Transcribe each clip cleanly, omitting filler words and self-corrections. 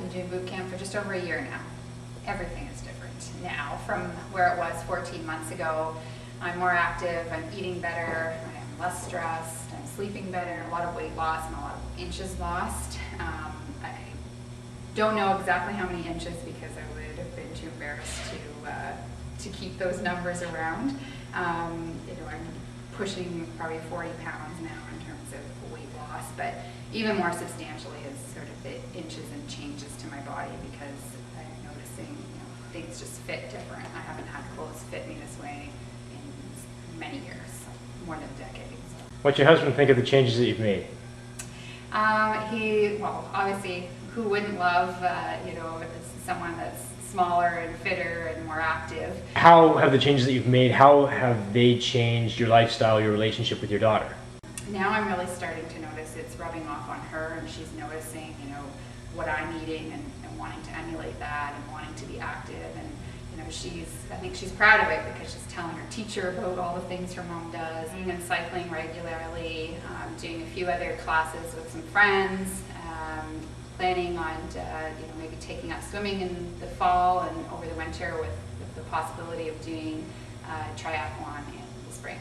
been doing boot camp for just over a year now. Everything is different now from where it was 14 months ago. I'm more active, I'm eating better, I'm less stressed, I'm sleeping better, a lot of weight loss and a lot of inches lost. I don't know exactly how many inches because I would have been too embarrassed to keep those numbers around. I'm pushing probably 40 pounds now in terms of weight loss, but even more substantially is sort of the inches and changes to my body because I'm noticing things just fit different. I haven't had clothes fit me this way in many years, more than a decade. So. What's your husband think of the changes that you've made? Well, obviously, who wouldn't love, someone that's smaller and fitter and more active. How have the changes that you've made, how have they changed your lifestyle, your relationship with your daughter? Now I'm really starting to notice it's rubbing off on her, and she's noticing, what I'm eating and wanting to emulate that and wanting to be active. And, I think she's proud of it because she's telling her teacher about all the things her mom does, and cycling regularly, doing a few other classes with some friends, planning on maybe taking up swimming in the fall and over the winter with the possibility of doing triathlon in the spring.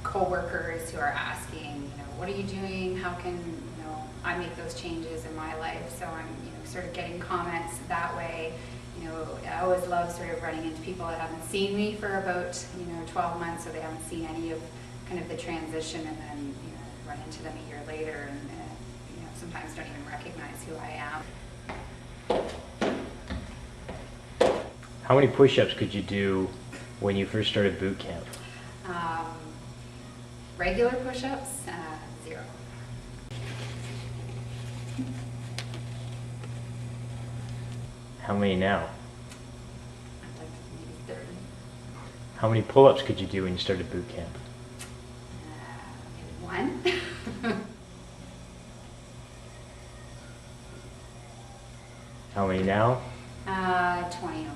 Co-workers who are asking, what are you doing? How can I make those changes in my life? So I'm sort of getting comments that way. I always love sort of running into people that haven't seen me for about 12 months, so they haven't seen any of kind of the transition, and then run into them a year later and sometimes don't even recognize who I am. How many push-ups could you do when you first started boot camp? Regular push-ups, 0. How many now? I'd like maybe 30. How many pull-ups could you do when you started boot camp? Maybe 1. How many now? 20 or more.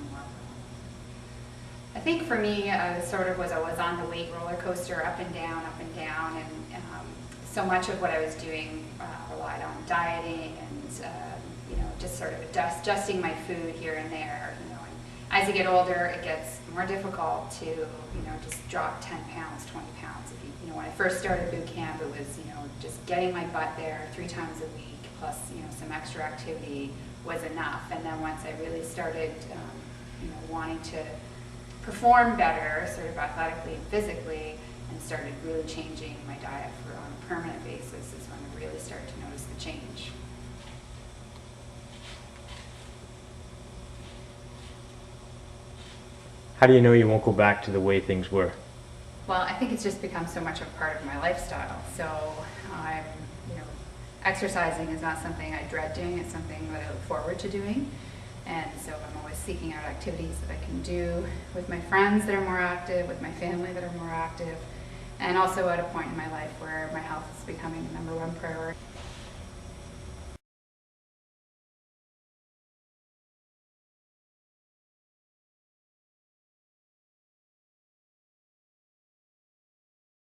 I think for me, I was on the weight roller coaster, up and down, and so much of what I was doing relied on dieting and just sort of adjusting my food here and there. And as you get older, it gets more difficult to just drop 10 pounds, 20 pounds. When I first started boot camp, it was just getting my butt there 3 times a week, plus some extra activity was enough. And then once I really started wanting to perform better, sort of athletically and physically, and started really changing my diet on a permanent basis, is when I really started to notice the change. How do you know you won't go back to the way things were? Well, I think it's just become so much a part of my lifestyle. So I'm, exercising is not something I dread doing, it's something that I look forward to doing. And so I'm always seeking out activities that I can do with my friends that are more active, with my family that are more active, and also at a point in my life where my health is becoming the #1 priority.